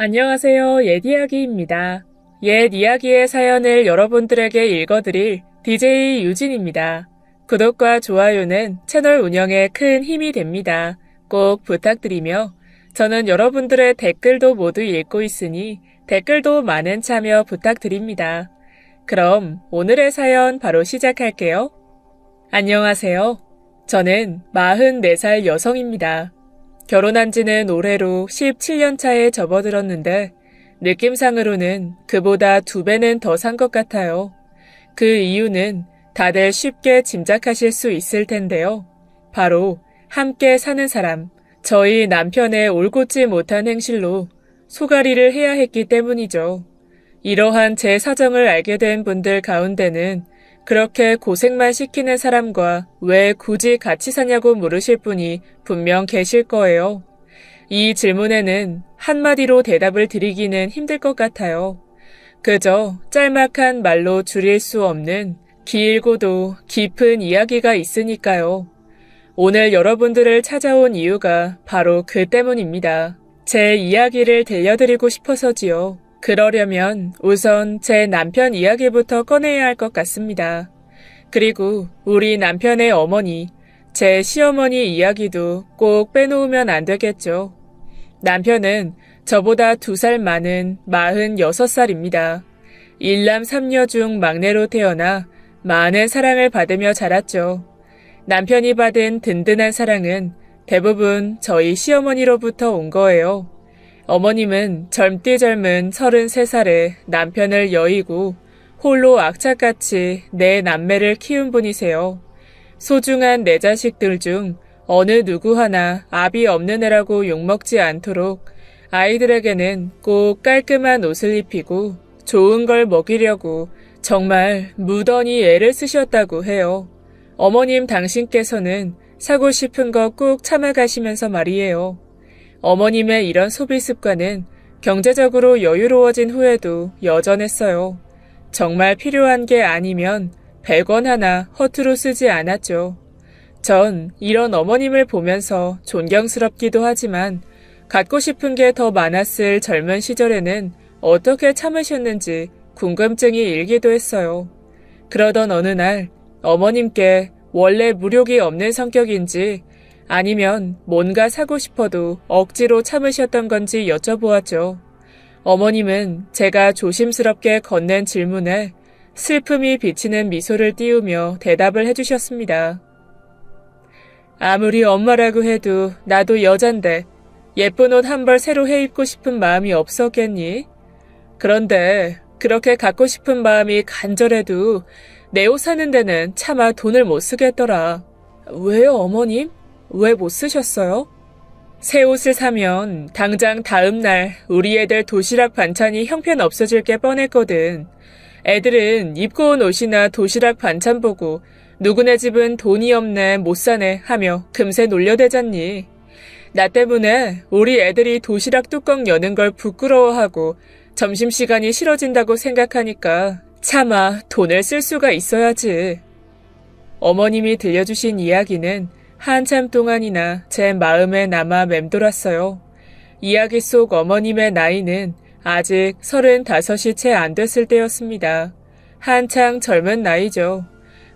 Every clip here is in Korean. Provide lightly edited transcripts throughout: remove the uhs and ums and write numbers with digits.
안녕하세요. 옛이야기입니다. 옛 이야기의 사연을 여러분들에게 읽어드릴 DJ 유진입니다. 구독과 좋아요는 채널 운영에 큰 힘이 됩니다. 꼭 부탁드리며 저는 여러분들의 댓글도 모두 읽고 있으니 댓글도 많은 참여 부탁드립니다. 그럼 오늘의 사연 바로 시작할게요. 안녕하세요. 저는 44살 여성입니다. 결혼한 지는 올해로 17년 차에 접어들었는데 느낌상으로는 그보다 2배는 더 산 것 같아요. 그 이유는 다들 쉽게 짐작하실 수 있을 텐데요. 바로 함께 사는 사람, 저희 남편의 올곧지 못한 행실로 소가리를 해야 했기 때문이죠. 이러한 제 사정을 알게 된 분들 가운데는 그렇게 고생만 시키는 사람과 왜 굳이 같이 사냐고 물으실 분이 분명 계실 거예요. 이 질문에는 한마디로 대답을 드리기는 힘들 것 같아요. 그저 짤막한 말로 줄일 수 없는 길고도 깊은 이야기가 있으니까요. 오늘 여러분들을 찾아온 이유가 바로 그 때문입니다. 제 이야기를 들려드리고 싶어서지요. 그러려면 우선 제 남편 이야기부터 꺼내야 할 것 같습니다. 그리고 우리 남편의 어머니, 제 시어머니 이야기도 꼭 빼놓으면 안 되겠죠. 남편은 저보다 2살 많은 46살입니다. 일남 3녀 중 막내로 태어나 많은 사랑을 받으며 자랐죠. 남편이 받은 든든한 사랑은 대부분 저희 시어머니로부터 온 거예요. 어머님은 젊디 젊은 33살에 남편을 여의고 홀로 악착같이 내 남매를 키운 분이세요. 소중한 내 자식들 중 어느 누구 하나 압이 없는 애라고 욕먹지 않도록 아이들에게는 꼭 깔끔한 옷을 입히고 좋은 걸 먹이려고 정말 무던히 애를 쓰셨다고 해요. 어머님 당신께서는 사고 싶은 거 꾹 참아가시면서 말이에요. 어머님의 이런 소비 습관은 경제적으로 여유로워진 후에도 여전했어요. 정말 필요한 게 아니면 100원 하나 허투루 쓰지 않았죠. 전 이런 어머님을 보면서 존경스럽기도 하지만 갖고 싶은 게 더 많았을 젊은 시절에는 어떻게 참으셨는지 궁금증이 일기도 했어요. 그러던 어느 날 어머님께 원래 무력이 없는 성격인지 아니면 뭔가 사고 싶어도 억지로 참으셨던 건지 여쭤보았죠. 어머님은 제가 조심스럽게 건넨 질문에 슬픔이 비치는 미소를 띄우며 대답을 해주셨습니다. 아무리 엄마라고 해도 나도 여잔데 예쁜 옷 한 벌 새로 해입고 싶은 마음이 없었겠니? 그런데 그렇게 갖고 싶은 마음이 간절해도 내 옷 사는 데는 차마 돈을 못 쓰겠더라. 왜요, 어머님? 왜 못 쓰셨어요? 새 옷을 사면 당장 다음 날 우리 애들 도시락 반찬이 형편없어질 게 뻔했거든. 애들은 입고 온 옷이나 도시락 반찬 보고 누구네 집은 돈이 없네 못 사네 하며 금세 놀려대잖니. 나 때문에 우리 애들이 도시락 뚜껑 여는 걸 부끄러워하고 점심시간이 싫어진다고 생각하니까 차마 돈을 쓸 수가 있어야지. 어머님이 들려주신 이야기는 한참 동안이나 제 마음에 남아 맴돌았어요. 이야기 속 어머님의 나이는 아직 35이 채 안 됐을 때였습니다. 한창 젊은 나이죠.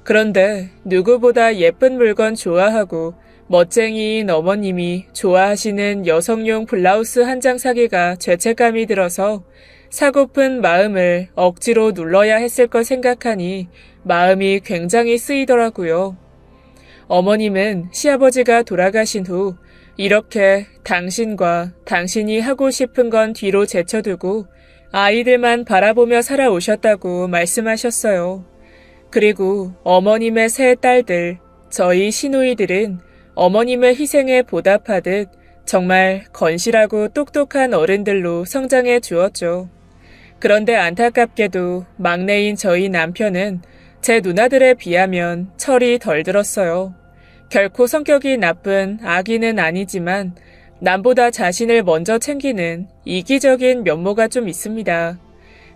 그런데 누구보다 예쁜 물건 좋아하고 멋쟁이인 어머님이 좋아하시는 여성용 블라우스 한 장 사기가 죄책감이 들어서 사고픈 마음을 억지로 눌러야 했을 걸 생각하니 마음이 굉장히 쓰이더라고요. 어머님은 시아버지가 돌아가신 후 이렇게 당신과 당신이 하고 싶은 건 뒤로 제쳐두고 아이들만 바라보며 살아오셨다고 말씀하셨어요. 그리고 어머님의 세 딸들, 저희 시누이들은 어머님의 희생에 보답하듯 정말 건실하고 똑똑한 어른들로 성장해 주었죠. 그런데 안타깝게도 막내인 저희 남편은 제 누나들에 비하면 철이 덜 들었어요. 결코 성격이 나쁜 아기는 아니지만 남보다 자신을 먼저 챙기는 이기적인 면모가 좀 있습니다.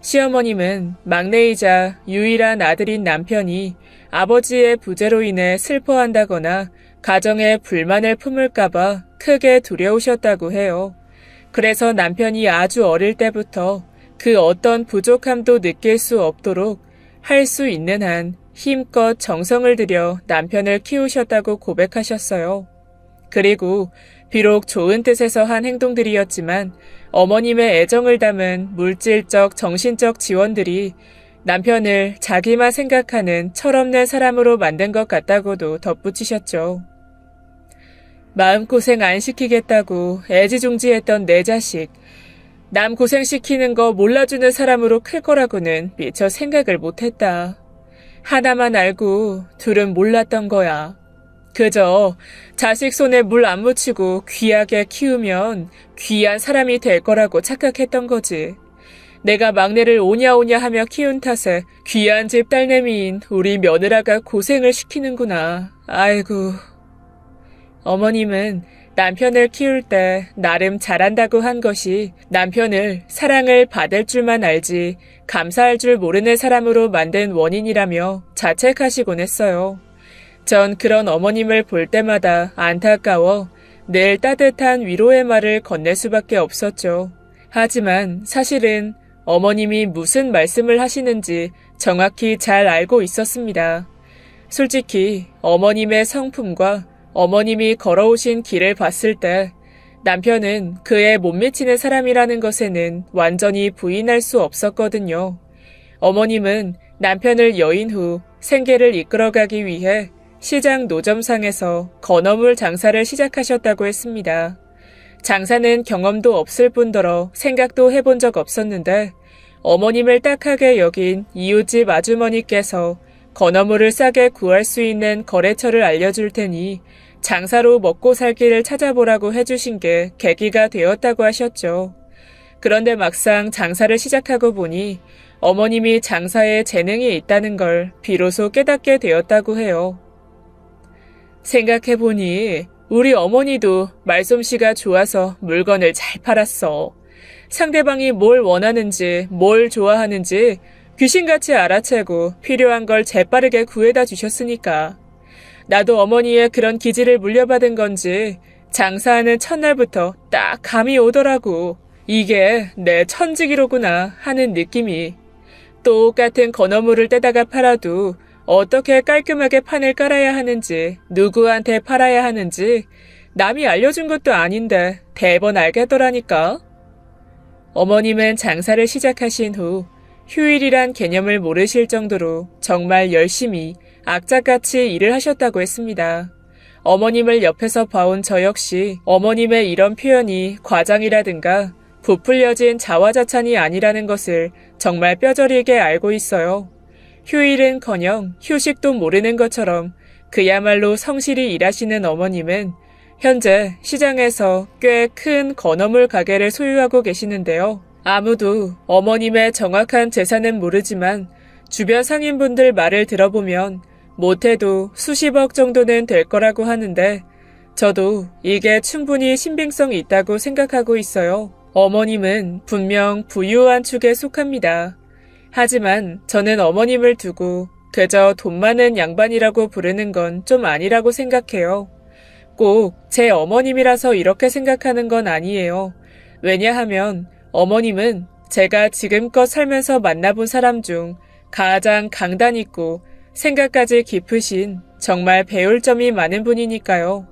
시어머님은 막내이자 유일한 아들인 남편이 아버지의 부재로 인해 슬퍼한다거나 가정에 불만을 품을까봐 크게 두려우셨다고 해요. 그래서 남편이 아주 어릴 때부터 그 어떤 부족함도 느낄 수 없도록 할 수 있는 한 힘껏 정성을 들여 남편을 키우셨다고 고백하셨어요. 그리고 비록 좋은 뜻에서 한 행동들이었지만 어머님의 애정을 담은 물질적, 정신적 지원들이 남편을 자기만 생각하는 철없는 사람으로 만든 것 같다고도 덧붙이셨죠. 마음고생 안 시키겠다고 애지중지했던 내 자식, 남 고생시키는 거 몰라주는 사람으로 클 거라고는 미처 생각을 못했다. 하나만 알고 둘은 몰랐던 거야. 그저 자식 손에 물 안 묻히고 귀하게 키우면 귀한 사람이 될 거라고 착각했던 거지. 내가 막내를 오냐오냐 하며 키운 탓에 귀한 집 딸내미인 우리 며느라가 고생을 시키는구나. 아이고. 어머님은 남편을 키울 때 나름 잘한다고 한 것이 남편을 사랑을 받을 줄만 알지 감사할 줄 모르는 사람으로 만든 원인이라며 자책하시곤 했어요. 전 그런 어머님을 볼 때마다 안타까워 늘 따뜻한 위로의 말을 건넬 수밖에 없었죠. 하지만 사실은 어머님이 무슨 말씀을 하시는지 정확히 잘 알고 있었습니다. 솔직히 어머님의 성품과 어머님이 걸어오신 길을 봤을 때 남편은 그에 못 미치는 사람이라는 것에는 완전히 부인할 수 없었거든요. 어머님은 남편을 여인 후 생계를 이끌어가기 위해 시장 노점상에서 건어물 장사를 시작하셨다고 했습니다. 장사는 경험도 없을 뿐더러 생각도 해본 적 없었는데 어머님을 딱하게 여긴 이웃집 아주머니께서 건어물을 싸게 구할 수 있는 거래처를 알려줄 테니 장사로 먹고 살기를 찾아보라고 해주신 게 계기가 되었다고 하셨죠. 그런데 막상 장사를 시작하고 보니 어머님이 장사에 재능이 있다는 걸 비로소 깨닫게 되었다고 해요. 생각해보니 우리 어머니도 말솜씨가 좋아서 물건을 잘 팔았어. 상대방이 뭘 원하는지 뭘 좋아하는지 귀신같이 알아채고 필요한 걸 재빠르게 구해다 주셨으니까. 나도 어머니의 그런 기질을 물려받은 건지 장사하는 첫날부터 딱 감이 오더라고. 이게 내 천직이로구나 하는 느낌이. 똑같은 건어물을 떼다가 팔아도 어떻게 깔끔하게 판을 깔아야 하는지, 누구한테 팔아야 하는지 남이 알려준 것도 아닌데 대번 알겠더라니까. 어머님은 장사를 시작하신 후 휴일이란 개념을 모르실 정도로 정말 열심히 악착같이 일을 하셨다고 했습니다. 어머님을 옆에서 봐온 저 역시 어머님의 이런 표현이 과장이라든가 부풀려진 자화자찬이 아니라는 것을 정말 뼈저리게 알고 있어요. 휴일은커녕 휴식도 모르는 것처럼 그야말로 성실히 일하시는 어머님은 현재 시장에서 꽤 큰 건어물 가게를 소유하고 계시는데요. 아무도 어머님의 정확한 재산은 모르지만 주변 상인분들 말을 들어보면 못해도 수십억 정도는 될 거라고 하는데 저도 이게 충분히 신빙성이 있다고 생각하고 있어요. 어머님은 분명 부유한 축에 속합니다. 하지만 저는 어머님을 두고 그저 돈 많은 양반이라고 부르는 건 좀 아니라고 생각해요. 꼭 제 어머님이라서 이렇게 생각하는 건 아니에요. 왜냐하면 어머님은 제가 지금껏 살면서 만나본 사람 중 가장 강단 있고 생각까지 깊으신 정말 배울 점이 많은 분이니까요.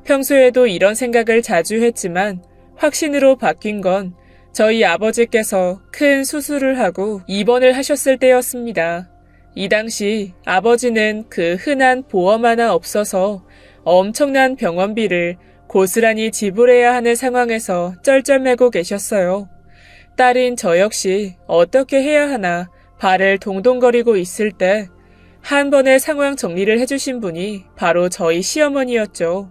평소에도 이런 생각을 자주 했지만 확신으로 바뀐 건 저희 아버지께서 큰 수술을 하고 입원을 하셨을 때였습니다. 이 당시 아버지는 그 흔한 보험 하나 없어서 엄청난 병원비를 고스란히 지불해야 하는 상황에서 쩔쩔매고 계셨어요. 딸인 저 역시 어떻게 해야 하나 발을 동동거리고 있을 때 한 번에 상황 정리를 해주신 분이 바로 저희 시어머니였죠.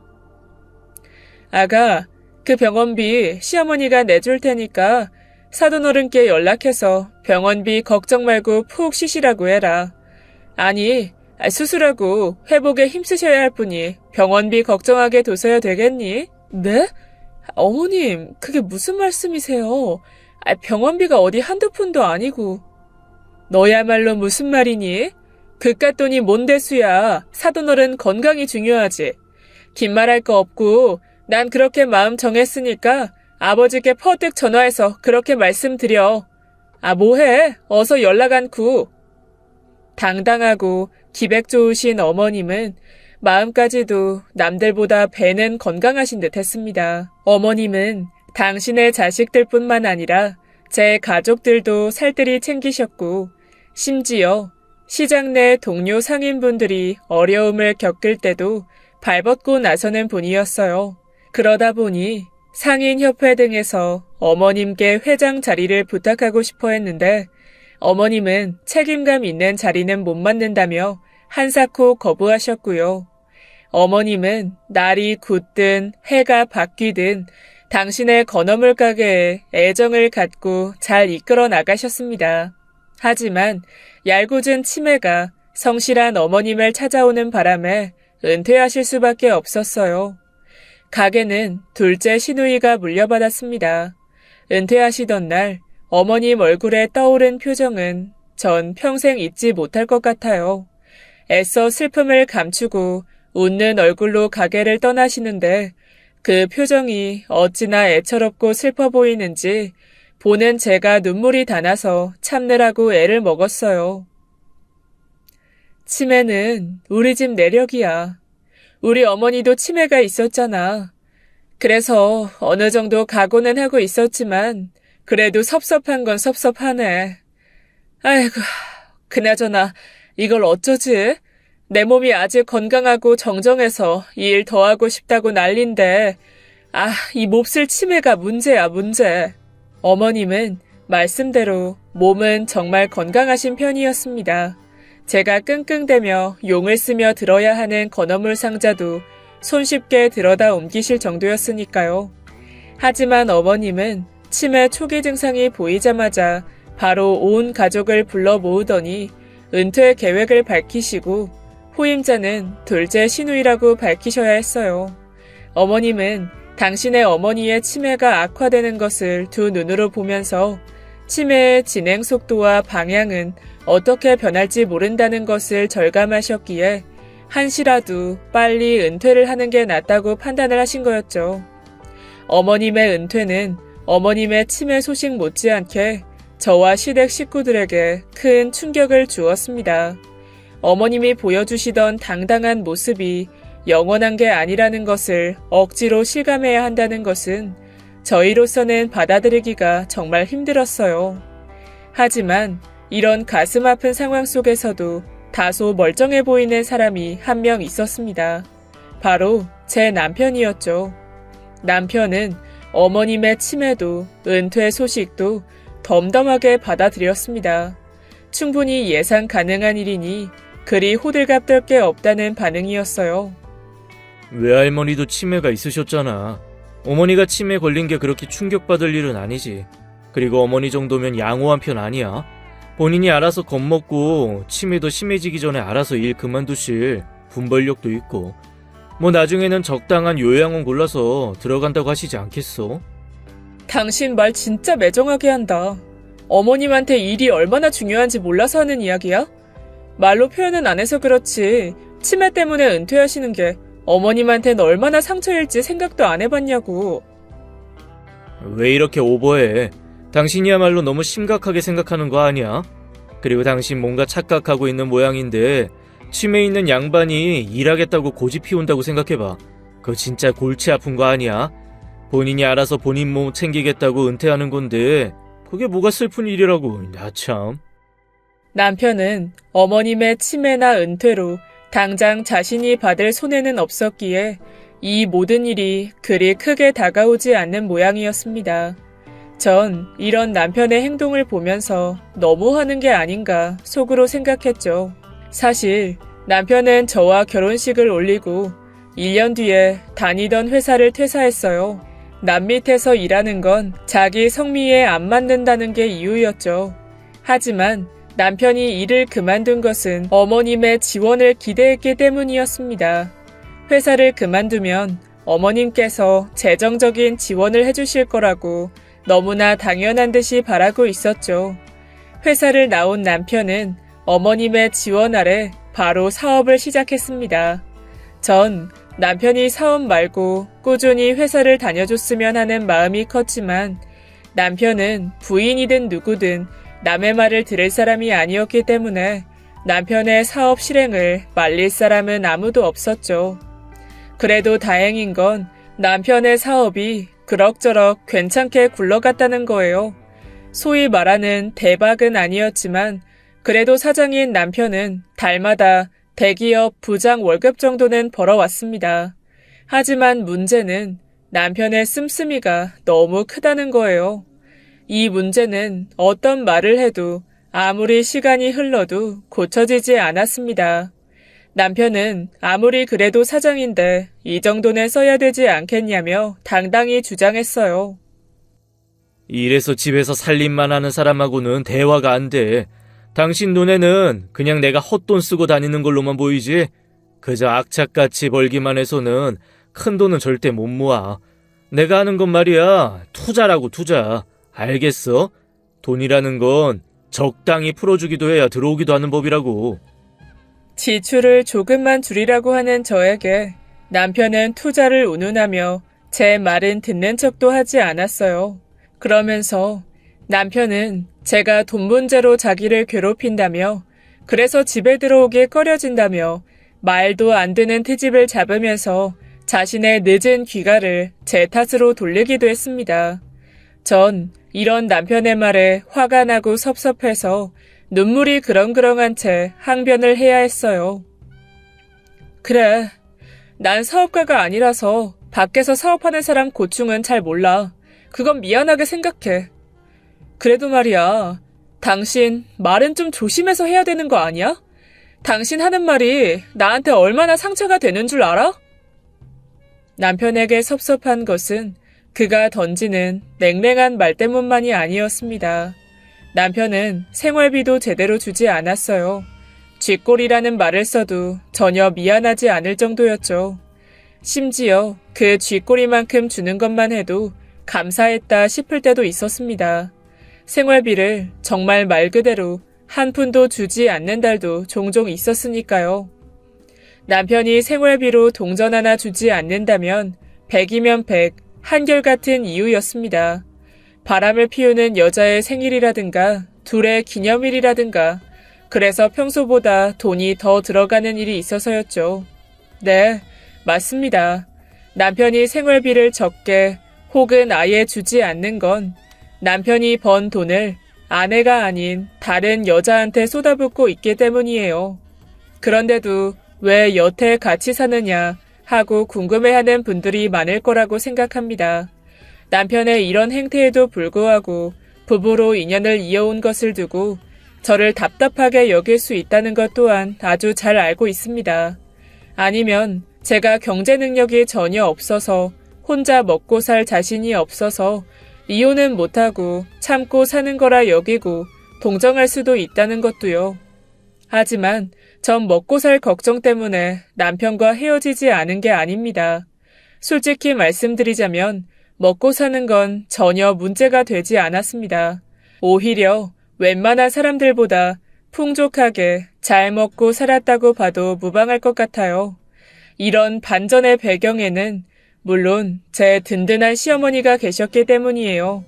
아가, 그 병원비 시어머니가 내줄 테니까 사돈어른께 연락해서 병원비 걱정 말고 푹 쉬시라고 해라. 아니, 수술하고 회복에 힘쓰셔야 할 분이 병원비 걱정하게 둬서야 되겠니? 네? 어머님, 그게 무슨 말씀이세요? 병원비가 어디 한두 푼도 아니고. 너야말로 무슨 말이니? 그깟 돈이 뭔데 수야. 사돈어른 건강이 중요하지. 긴 말할 거 없고 난 그렇게 마음 정했으니까 아버지께 퍼뜩 전화해서 그렇게 말씀드려. 뭐해? 어서 연락 않고. 당당하고 기백 좋으신 어머님은 마음까지도 남들보다 배는 건강하신 듯 했습니다. 어머님은 당신의 자식들뿐만 아니라 제 가족들도 살뜰히 챙기셨고, 심지어 시장 내 동료 상인분들이 어려움을 겪을 때도 발벗고 나서는 분이었어요. 그러다 보니 상인협회 등에서 어머님께 회장 자리를 부탁하고 싶어 했는데 어머님은 책임감 있는 자리는 못 맡는다며 한사코 거부하셨고요. 어머님은 날이 굳든 해가 바뀌든 당신의 건어물 가게에 애정을 갖고 잘 이끌어 나가셨습니다. 하지만 얄궂은 치매가 성실한 어머님을 찾아오는 바람에 은퇴하실 수밖에 없었어요. 가게는 둘째 시누이가 물려받았습니다. 은퇴하시던 날 어머님 얼굴에 떠오른 표정은 전 평생 잊지 못할 것 같아요. 애써 슬픔을 감추고 웃는 얼굴로 가게를 떠나시는데 그 표정이 어찌나 애처롭고 슬퍼 보이는지 보는 제가 눈물이 다 나서 참느라고 애를 먹었어요. 치매는 우리 집 내력이야. 우리 어머니도 치매가 있었잖아. 그래서 어느 정도 각오는 하고 있었지만 그래도 섭섭한 건 섭섭하네. 아이고, 그나저나 이걸 어쩌지? 내 몸이 아직 건강하고 정정해서 일 더 하고 싶다고 난린데 이 몹쓸 치매가 문제야, 문제. 어머님은 말씀대로 몸은 정말 건강하신 편이었습니다. 제가 끙끙대며 용을 쓰며 들어야 하는 건어물 상자도 손쉽게 들어다 옮기실 정도였으니까요. 하지만 어머님은 치매 초기 증상이 보이자마자 바로 온 가족을 불러 모으더니 은퇴 계획을 밝히시고 후임자는 둘째 시누이라고 밝히셔야 했어요. 어머님은 당신의 어머니의 치매가 악화되는 것을 두 눈으로 보면서 치매의 진행 속도와 방향은 어떻게 변할지 모른다는 것을 절감하셨기에 한시라도 빨리 은퇴를 하는 게 낫다고 판단을 하신 거였죠. 어머님의 은퇴는 어머님의 치매 소식 못지않게 저와 시댁 식구들에게 큰 충격을 주었습니다. 어머님이 보여주시던 당당한 모습이 영원한 게 아니라는 것을 억지로 실감해야 한다는 것은 저희로서는 받아들이기가 정말 힘들었어요. 하지만 이런 가슴 아픈 상황 속에서도 다소 멀쩡해 보이는 사람이 한 명 있었습니다. 바로 제 남편이었죠. 남편은 어머님의 치매도 은퇴 소식도 덤덤하게 받아들였습니다. 충분히 예상 가능한 일이니 그리 호들갑 떨 게 없다는 반응이었어요. 외할머니도 치매가 있으셨잖아. 어머니가 치매 걸린 게 그렇게 충격받을 일은 아니지. 그리고 어머니 정도면 양호한 편 아니야. 본인이 알아서 겁먹고 치매도 심해지기 전에 알아서 일 그만두실 분별력도 있고 뭐 나중에는 적당한 요양원 골라서 들어간다고 하시지 않겠어? 당신 말 진짜 매정하게 한다. 어머님한테 일이 얼마나 중요한지 몰라서 하는 이야기야? 말로 표현은 안 해서 그렇지 치매 때문에 은퇴하시는 게 어머님한테는 얼마나 상처일지 생각도 안 해봤냐고. 왜 이렇게 오버해? 당신이야말로 너무 심각하게 생각하는 거 아니야? 그리고 당신 뭔가 착각하고 있는 모양인데 치매 있는 양반이 일하겠다고 고집 피운다고 생각해봐. 그거 진짜 골치 아픈 거 아니야? 본인이 알아서 본인 몸 챙기겠다고 은퇴하는 건데 그게 뭐가 슬픈 일이라고. 나 참. 남편은 어머님의 치매나 은퇴로 당장 자신이 받을 손해는 없었기에 이 모든 일이 그리 크게 다가오지 않는 모양이었습니다. 전 이런 남편의 행동을 보면서 너무하는 게 아닌가 속으로 생각했죠. 사실 남편은 저와 결혼식을 올리고 1년 뒤에 다니던 회사를 퇴사했어요. 남 밑에서 일하는 건 자기 성미에 안 맞는다는 게 이유였죠. 하지만 남편이 일을 그만둔 것은 어머님의 지원을 기대했기 때문이었습니다. 회사를 그만두면 어머님께서 재정적인 지원을 해주실 거라고 너무나 당연한 듯이 바라고 있었죠. 회사를 나온 남편은 어머님의 지원 아래 바로 사업을 시작했습니다. 전 남편이 사업 말고 꾸준히 회사를 다녀줬으면 하는 마음이 컸지만 남편은 부인이든 누구든 남의 말을 들을 사람이 아니었기 때문에 남편의 사업 실행을 말릴 사람은 아무도 없었죠. 그래도 다행인 건 남편의 사업이 그럭저럭 괜찮게 굴러갔다는 거예요. 소위 말하는 대박은 아니었지만 그래도 사장인 남편은 달마다 대기업 부장 월급 정도는 벌어왔습니다. 하지만 문제는 남편의 씀씀이가 너무 크다는 거예요. 이 문제는 어떤 말을 해도 아무리 시간이 흘러도 고쳐지지 않았습니다. 남편은 아무리 그래도 사장인데 이 정도는 써야 되지 않겠냐며 당당히 주장했어요. 이래서 집에서 살림만 하는 사람하고는 대화가 안 돼. 당신 눈에는 그냥 내가 헛돈 쓰고 다니는 걸로만 보이지? 그저 악착같이 벌기만 해서는 큰 돈은 절대 못 모아. 내가 하는 건 말이야, 투자라고 투자. 알겠어? 돈이라는 건 적당히 풀어주기도 해야 들어오기도 하는 법이라고. 지출을 조금만 줄이라고 하는 저에게 남편은 투자를 운운하며 제 말은 듣는 척도 하지 않았어요. 그러면서 남편은 제가 돈 문제로 자기를 괴롭힌다며 그래서 집에 들어오기 꺼려진다며 말도 안 되는 트집을 잡으면서 자신의 늦은 귀가를 제 탓으로 돌리기도 했습니다. 전 이런 남편의 말에 화가 나고 섭섭해서 눈물이 그렁그렁한 채 항변을 해야 했어요. 그래, 난 사업가가 아니라서 밖에서 사업하는 사람 고충은 잘 몰라. 그건 미안하게 생각해. 그래도 말이야, 당신 말은 좀 조심해서 해야 되는 거 아니야? 당신 하는 말이 나한테 얼마나 상처가 되는 줄 알아? 남편에게 섭섭한 것은 그가 던지는 냉랭한 말 때문만이 아니었습니다. 남편은 생활비도 제대로 주지 않았어요. 쥐꼬리라는 말을 써도 전혀 미안하지 않을 정도였죠. 심지어 그 쥐꼬리만큼 주는 것만 해도 감사했다 싶을 때도 있었습니다. 생활비를 정말 말 그대로 한 푼도 주지 않는 달도 종종 있었으니까요. 남편이 생활비로 동전 하나 주지 않는다면 100이면 100, 한결같은 이유였습니다. 바람을 피우는 여자의 생일이라든가 둘의 기념일이라든가 그래서 평소보다 돈이 더 들어가는 일이 있어서였죠. 네, 맞습니다. 남편이 생활비를 적게 혹은 아예 주지 않는 건 남편이 번 돈을 아내가 아닌 다른 여자한테 쏟아붓고 있기 때문이에요. 그런데도 왜 여태 같이 사느냐 하고 궁금해하는 분들이 많을 거라고 생각합니다. 남편의 이런 행태에도 불구하고 부부로 인연을 이어온 것을 두고 저를 답답하게 여길 수 있다는 것 또한 아주 잘 알고 있습니다. 아니면 제가 경제 능력이 전혀 없어서 혼자 먹고 살 자신이 없어서 이혼은 못하고 참고 사는 거라 여기고 동정할 수도 있다는 것도요. 하지만 전 먹고 살 걱정 때문에 남편과 헤어지지 않은 게 아닙니다. 솔직히 말씀드리자면 먹고 사는 건 전혀 문제가 되지 않았습니다. 오히려 웬만한 사람들보다 풍족하게 잘 먹고 살았다고 봐도 무방할 것 같아요. 이런 반전의 배경에는 물론 제 든든한 시어머니가 계셨기 때문이에요.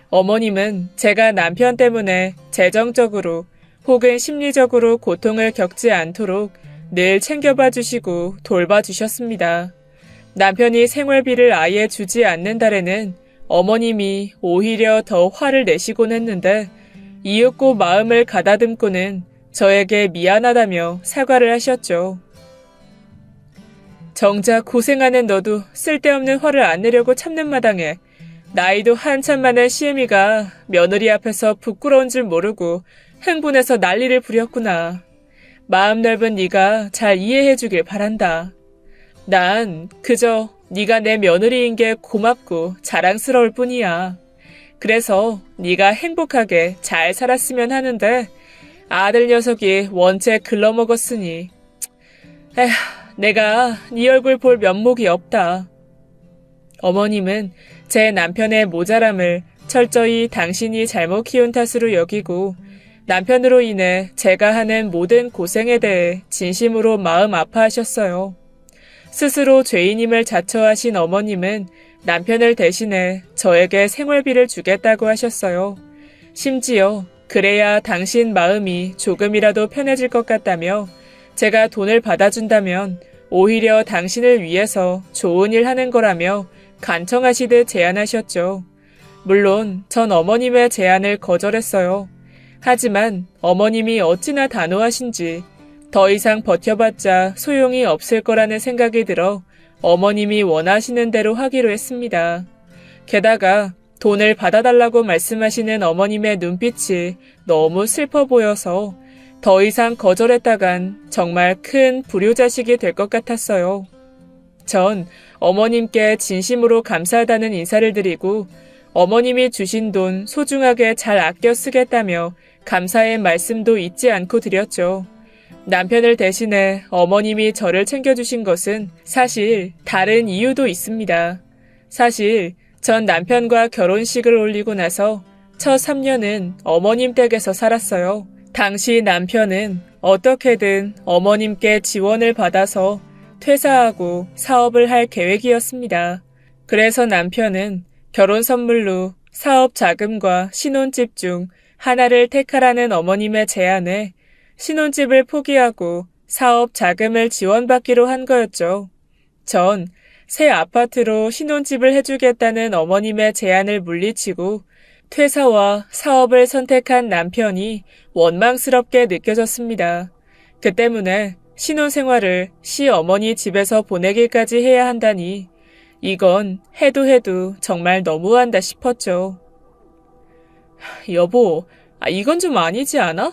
어머님은 제가 남편 때문에 재정적으로 혹은 심리적으로 고통을 겪지 않도록 늘 챙겨봐 주시고 돌봐 주셨습니다. 남편이 생활비를 아예 주지 않는 달에는 어머님이 오히려 더 화를 내시곤 했는데 이윽고 마음을 가다듬고는 저에게 미안하다며 사과를 하셨죠. 정작 고생하는 너도 쓸데없는 화를 안 내려고 참는 마당에 나이도 한참 많은 시애미가 며느리 앞에서 부끄러운 줄 모르고 흥분해서 난리를 부렸구나. 마음 넓은 네가 잘 이해해 주길 바란다. 난 그저 네가 내 며느리인 게 고맙고 자랑스러울 뿐이야. 그래서 네가 행복하게 잘 살았으면 하는데 아들 녀석이 원체 글러먹었으니 에휴, 내가 네 얼굴 볼 면목이 없다. 어머님은 제 남편의 모자람을 철저히 당신이 잘못 키운 탓으로 여기고 남편으로 인해 제가 하는 모든 고생에 대해 진심으로 마음 아파하셨어요. 스스로 죄인임을 자처하신 어머님은 남편을 대신해 저에게 생활비를 주겠다고 하셨어요. 심지어 그래야 당신 마음이 조금이라도 편해질 것 같다며 제가 돈을 받아준다면 오히려 당신을 위해서 좋은 일 하는 거라며 간청하시듯 제안하셨죠. 물론 전 어머님의 제안을 거절했어요. 하지만 어머님이 어찌나 단호하신지 더 이상 버텨봤자 소용이 없을 거라는 생각이 들어 어머님이 원하시는 대로 하기로 했습니다. 게다가 돈을 받아달라고 말씀하시는 어머님의 눈빛이 너무 슬퍼 보여서 더 이상 거절했다간 정말 큰 불효자식이 될 것 같았어요. 전 어머님께 진심으로 감사하다는 인사를 드리고 어머님이 주신 돈 소중하게 잘 아껴 쓰겠다며 감사의 말씀도 잊지 않고 드렸죠. 남편을 대신해 어머님이 저를 챙겨주신 것은 사실 다른 이유도 있습니다. 사실 전 남편과 결혼식을 올리고 나서 첫 3년은 어머님 댁에서 살았어요. 당시 남편은 어떻게든 어머님께 지원을 받아서 퇴사하고 사업을 할 계획이었습니다. 그래서 남편은 결혼 선물로 사업 자금과 신혼집 중 하나를 택하라는 어머님의 제안에 신혼집을 포기하고 사업 자금을 지원받기로 한 거였죠. 전 새 아파트로 신혼집을 해주겠다는 어머님의 제안을 물리치고 퇴사와 사업을 선택한 남편이 원망스럽게 느껴졌습니다. 그 때문에 신혼생활을 시어머니 집에서 보내기까지 해야 한다니 이건 해도 정말 너무한다 싶었죠. 여보, 이건 좀 아니지 않아?